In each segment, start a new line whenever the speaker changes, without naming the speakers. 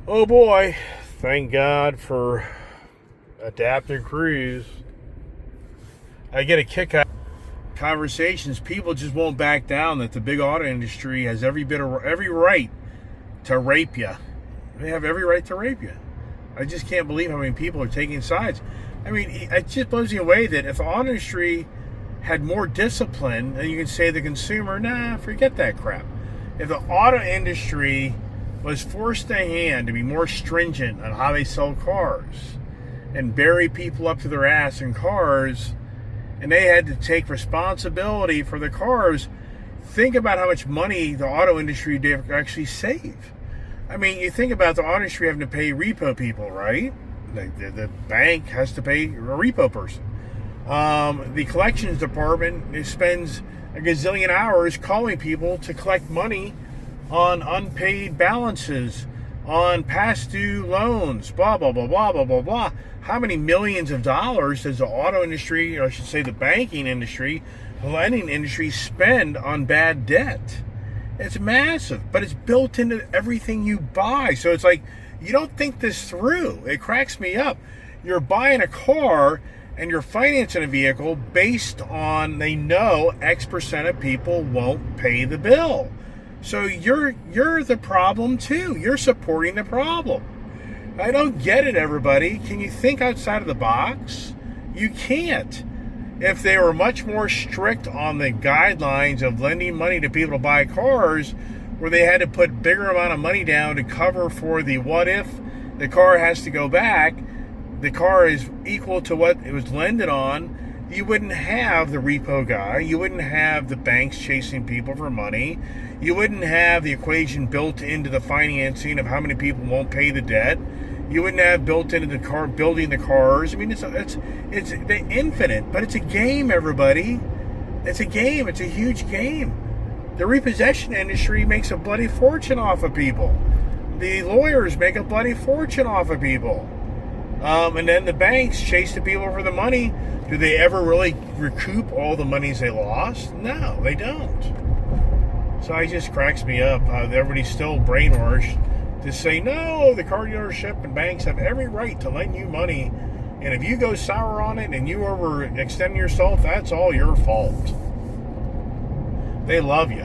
Oh boy, thank God for Adaptive Cruise. I get a kick out of conversations. People just won't back down that the big auto industry has every right to rape you. They have every right to rape you. I just can't believe how many people are taking sides. I mean, it just blows me away that if the auto industry had more discipline, then you can say the consumer, nah, forget that crap. If the auto industry was forced a hand to be more stringent on how they sell cars and bury people up to their ass in cars, and they had to take responsibility for the cars, think about how much money the auto industry would actually save. I mean, you think about the auto industry having to pay repo people, right? The bank has to pay a repo person. The collections department spends a gazillion hours calling people to collect money on unpaid balances, on past due loans, blah, blah, blah, blah, blah, blah, blah. How many millions of dollars does the auto industry, or I should say the banking industry, the lending industry, spend on bad debt? It's massive, but it's built into everything you buy. So it's like, you don't think this through. It cracks me up. You're buying a car and you're financing a vehicle based on, they know X percent of people won't pay the bill. So you're the problem too. You're supporting the problem. I don't get it, everybody. Can you think outside of the box? You can't. If they were much more strict on the guidelines of lending money to people to buy cars, where they had to put bigger amount of money down to cover for the what if the car has to go back, the car is equal to what it was lended on, you wouldn't have the repo guy. You wouldn't have the banks chasing people for money. You wouldn't have the equation built into the financing of how many people won't pay the debt. You wouldn't have built into the car building the cars. I mean, it's the infinite, but it's a game, everybody. It's a game. It's a huge game. The repossession industry makes a bloody fortune off of people. The lawyers make a bloody fortune off of people. And then the banks chase the people for the money. Do they ever really recoup all the monies they lost? No, they don't. So it just cracks me up how everybody's still brainwashed to say, no, the car dealership and banks have every right to lend you money. And if you go sour on it and you overextend yourself, that's all your fault. They love you.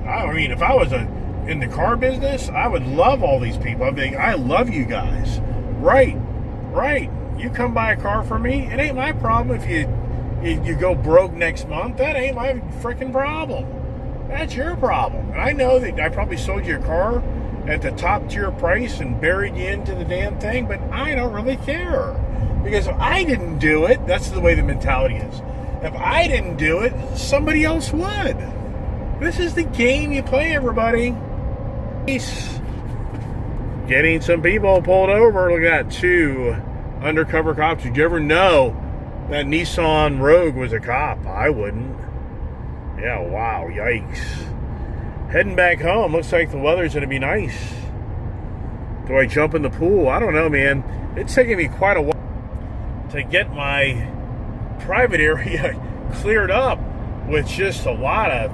I mean, if I was in the car business, I would love all these people. I'd be like, I love you guys. Right. You come buy a car from me, it ain't my problem if you go broke next month. That ain't my freaking problem. That's your problem. And I know that I probably sold you a car at the top tier price and buried you into the damn thing, but I don't really care. Because if I didn't do it, that's the way the mentality is. If I didn't do it, somebody else would. This is the game you play, everybody. Getting some people pulled over. Look at that, 2 undercover cops. Did you ever know that Nissan Rogue was a cop? I wouldn't. Yeah, wow, yikes. Heading back home. Looks like the weather's going to be nice. Do I jump in the pool? I don't know, man. It's taking me quite a while to get my private area cleared up with just a lot of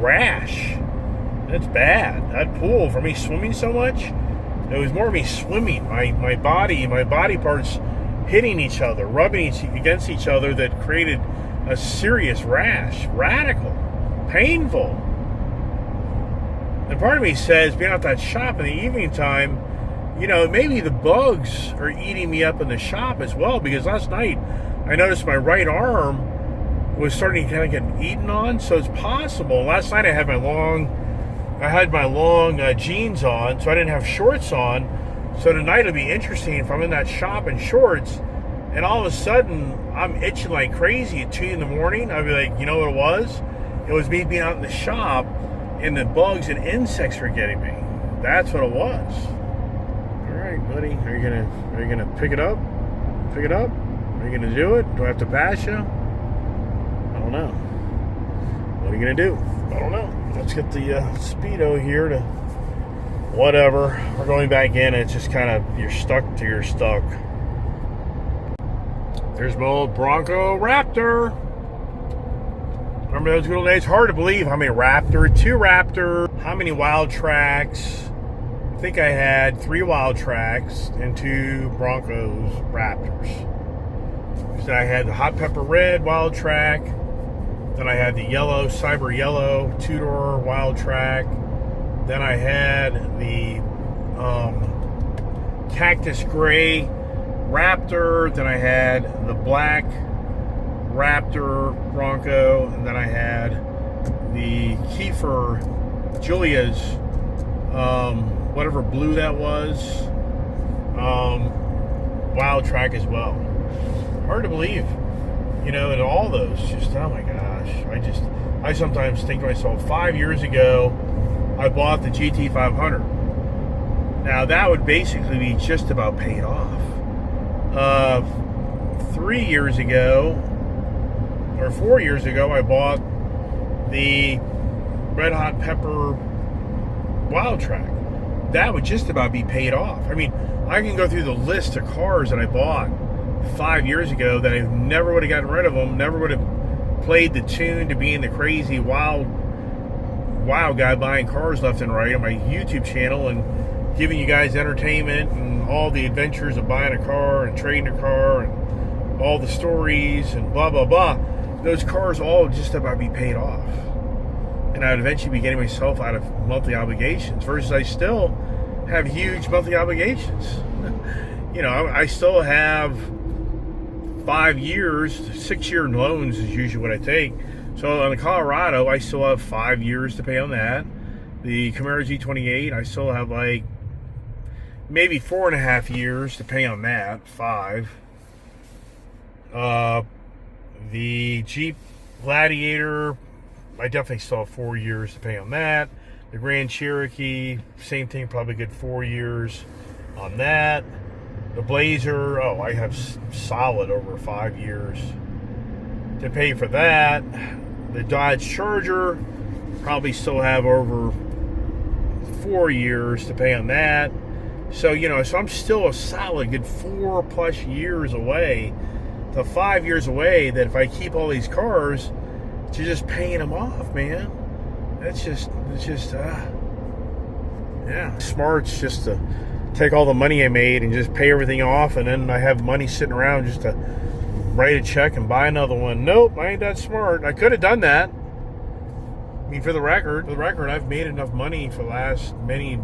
rash. That's bad. That pool, for me swimming so much, it was more me swimming. My body parts hitting each other, rubbing against each other, that created a serious rash. Radical. Painful. And part of me says, being out that shop in the evening time, you know, maybe the bugs are eating me up in the shop as well, because last night I noticed my right arm was starting to kind of get eaten on, so it's possible. Last night I had my long jeans on, so I didn't have shorts on. So tonight it'll be interesting if I'm in that shop in shorts, and all of a sudden I'm itching like crazy at 2 in the morning. I'll be like, you know what it was? It was me being out in the shop, and the bugs and insects were getting me. That's what it was. All right, buddy, are you gonna pick it up? Pick it up? Are you gonna do it? Do I have to pass you? I don't know. What are you gonna do? I don't know. Let's get the Speedo here to whatever. We're going back in. It's just kind of, you're stuck to your stuck. There's my old Bronco Raptor. Remember those good old days? Hard to believe how many Raptor, 2 Raptor, how many Wild Tracks, think I had 3 Wild Tracks and 2 Broncos Raptors. So I had the Hot Pepper Red Wild Track. Then I had the yellow, Cyber Yellow 2-door Wild Track. Then I had the Cactus Gray Raptor. Then I had the black Raptor Bronco. And then I had the Kiefer Julia's, whatever blue that was, Wild Track as well. Hard to believe, and all those, just, oh my gosh. I sometimes think to myself, 5 years ago, I bought the GT500. Now, that would basically be just about paid off. 3 years ago, or 4 years ago, I bought the Red Hot Pepper Wild Track. That would just about be paid off. I mean, I can go through the list of cars that I bought 5 years ago that I never would have gotten rid of them, never would have played the tune to being the crazy wild guy buying cars left and right on my YouTube channel and giving you guys entertainment and all the adventures of buying a car and trading a car and all the stories and blah, blah, blah. Those cars all just about be paid off. And I'd eventually be getting myself out of monthly obligations versus I still have huge monthly obligations. I still have 5 years, 6-year loans is usually what I take. So on the Colorado, I still have 5 years to pay on that. The Camaro Z28, I still have like maybe 4.5 years to pay on that. 5. The Jeep Gladiator, I definitely still have 4 years to pay on that. The Grand Cherokee, same thing, probably good 4 years on that. The Blazer, I have solid over 5 years to pay for that. The Dodge Charger, probably still have over 4 years to pay on that. So, so I'm still a solid good 4+ years away to 5 years away that if I keep all these cars, to just paying them off, man. It's just smart's just to take all the money I made and just pay everything off, and then I have money sitting around just to write a check and buy another one. Nope, I ain't that smart. I could have done that. I mean, for the record, I've made enough money for the last many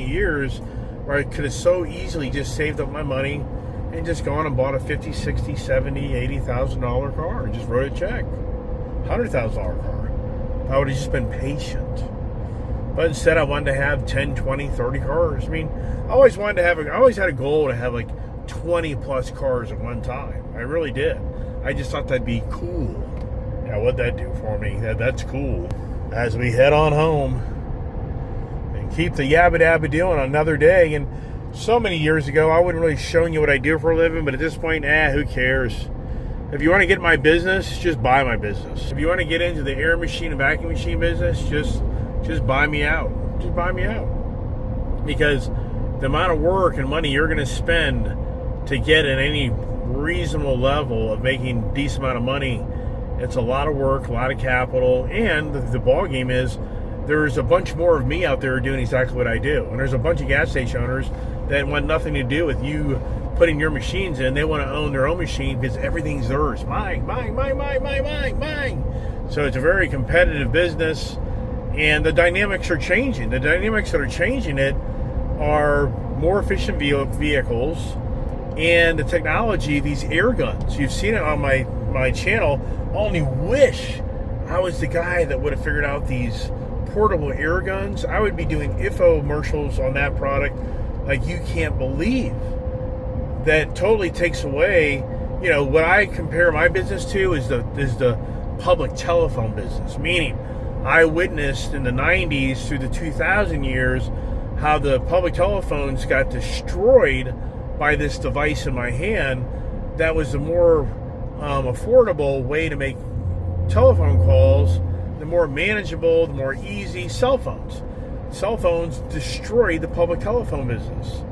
years where I could have so easily just saved up my money and just gone and bought a $50,000, $60,000, $70,000, $80,000 car and just wrote a check. $100,000 car. I would have just been patient. But instead, I wanted to have 10, 20, 30 cars. I mean, I always had a goal to have like 20 plus cars at one time. I really did. I just thought that'd be cool. Now, what'd that do for me? That's cool. As we head on home and keep the yabba dabba doing another day. And so many years ago, I wouldn't really show you what I do for a living, but at this point, who cares? If you want to get my business, just buy my business. If you want to get into the air machine and vacuum machine business, just buy me out. Just buy me out. Because the amount of work and money you're going to spend to get at any reasonable level of making a decent amount of money, it's a lot of work, a lot of capital, and the ball game is there's a bunch more of me out there doing exactly what I do. And there's a bunch of gas station owners that want nothing to do with you putting your machines in. They want to own their own machine because everything's theirs. Mine. So it's a very competitive business. And the dynamics are changing. The dynamics that are changing it are more efficient vehicles and the technology, these air guns. You've seen it on my channel. I only wish I was the guy that would have figured out these portable air guns. I would be doing infomercials on that product like you can't believe. That totally takes away, what I compare my business to is the public telephone business, meaning I witnessed in the 90s through the 2000 years how the public telephones got destroyed by this device in my hand that was the more affordable way to make telephone calls, the more manageable, the more easy cell phones. Cell phones destroyed the public telephone business.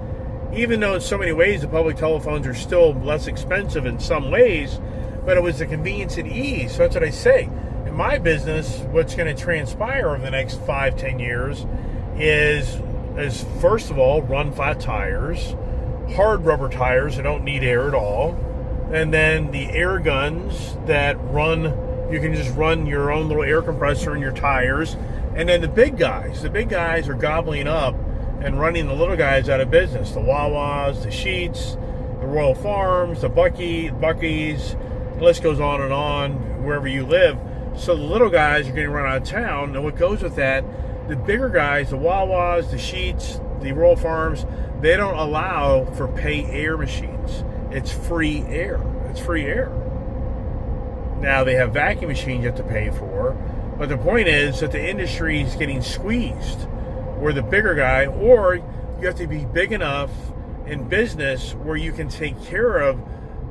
Even though in so many ways the public telephones are still less expensive in some ways, but it was the convenience and ease. So that's what I say. My business, what's going to transpire over the next 5-10 years is is, first of all, run flat tires, hard rubber tires that don't need air at all, and then the air guns that run, you can just run your own little air compressor in your tires, and then the big guys are gobbling up and running the little guys out of business, the Wawas, the Sheets, the Royal Farms, the Buc-ee's, the list goes on, wherever you live. So the little guys are getting run out of town, and what goes with that, the bigger guys, the Wawas, the Sheets, the Royal Farms, they don't allow for pay air machines. It's free air. Now they have vacuum machines you have to pay for, but the point is that the industry is getting squeezed. Where the bigger guy, or you have to be big enough in business where you can take care of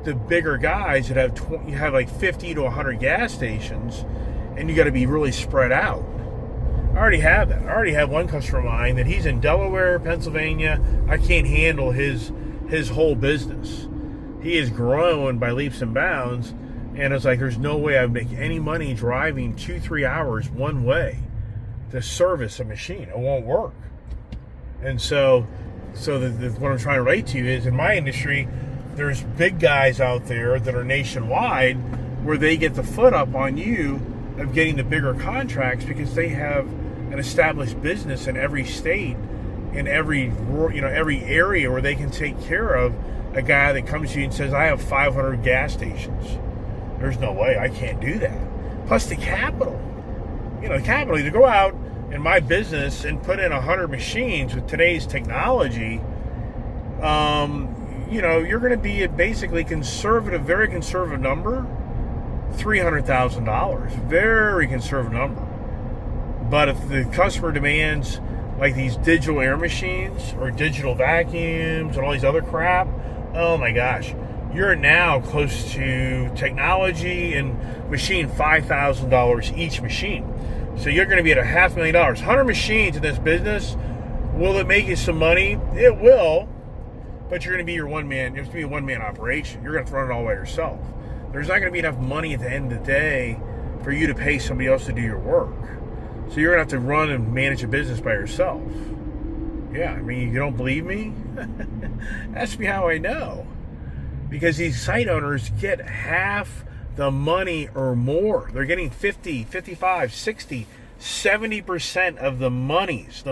the bigger guys that have like 50 to 100 gas stations, and you got to be really spread out. I already have that. I already have one customer of mine that he's in Delaware, Pennsylvania. I can't handle his whole business. He is growing by leaps and bounds, and it's like there's no way I'd make any money driving 2-3 hours one way to service a machine. It won't work. And so what I'm trying to relate to you is, in my industry, there's big guys out there that are nationwide where they get the foot up on you of getting the bigger contracts because they have an established business in every state, in every area where they can take care of a guy that comes to you and says, I have 500 gas stations. There's no way. I can't do that. Plus the capital. The capital, to go out in my business and put in 100 machines with today's technology, you're going to be at basically very conservative number, $300,000. Very conservative number. But if the customer demands like these digital air machines or digital vacuums and all these other crap, oh my gosh, you're now close to technology and machine $5,000 each machine. So you're going to be at $500,000. 100 machines in this business. Will it make you some money? It will. But you're going to be a one-man operation. You're going to run it all by yourself. There's not going to be enough money at the end of the day for you to pay somebody else to do your work. So you're going to have to run and manage a business by yourself. Yeah, you don't believe me? Ask me how I know. Because these site owners get half the money or more. They're getting 50, 55, 60, 70% of the monies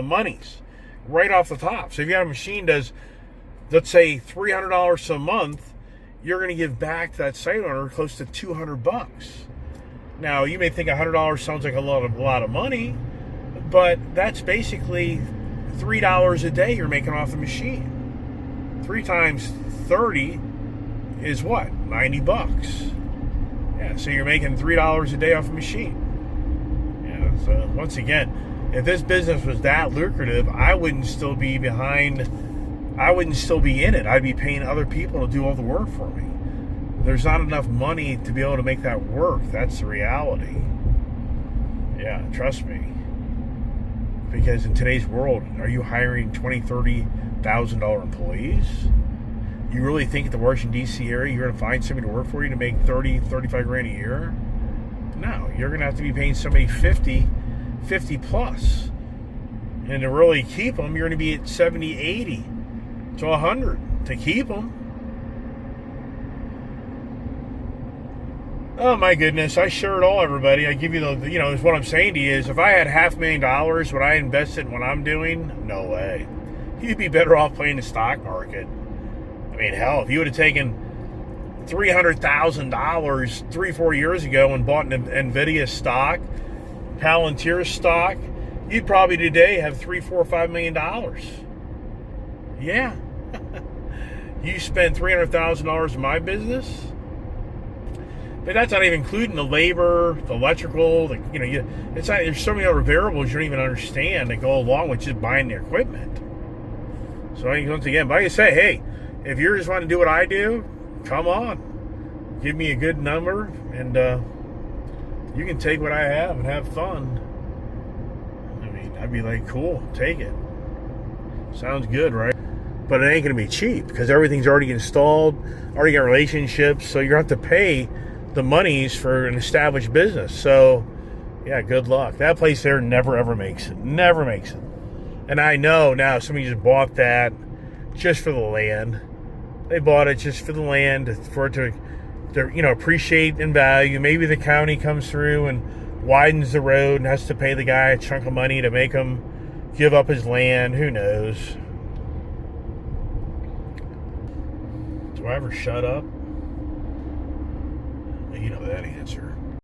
right off the top. So if you have a machine does, let's say, $300 a month, you're going to give back to that site owner close to $200. Now, you may think $100 sounds like a lot of money, but that's basically $3 a day you're making off the machine. 3 times 30 is what? $90. Yeah, so you're making $3 a day off a machine. Yeah, so once again, if this business was that lucrative, I wouldn't still be in it. I'd be paying other people to do all the work for me. There's not enough money to be able to make that work. That's the reality. Yeah, trust me. Because in today's world, are you hiring $20,000, $30,000 employees? You really think at the Washington, D.C. area, you're going to find somebody to work for you to make $30, $35,000 a year? No, you're going to have to be paying somebody 50 plus. And to really keep them, you're going to be at 70, 80 to 100 to keep them. Oh my goodness, I share it all, everybody. I give you what I'm saying to you is, if I had $500,000, would I invest it in what I'm doing? No way. You'd be better off playing the stock market. Hell, if you would have taken $300,000 3-4 years ago and bought an NVIDIA stock, Palantir stock, you'd probably today have $3, $4, $5 million. Yeah. You spend $300,000 in my business, but that's not even including the labor, the electrical. It's not. There's so many other variables you don't even understand that go along with just buying the equipment. So once again, like I say, hey, if you're just wanting to do what I do, come on, give me a good number, and you can take what I have and have fun. I'd be like, cool, take it. Sounds good, right? But it ain't going to be cheap because everything's already installed, already got relationships, so you're going to have to pay the monies for an established business. So, yeah, good luck. That place there never, ever makes it. Never makes it. And I know now somebody just bought that just for the land. They bought it just for the land, for it to appreciate in value. Maybe the county comes through and widens the road and has to pay the guy a chunk of money to make him give up his land. Who knows? Do I ever shut up? You know that answer.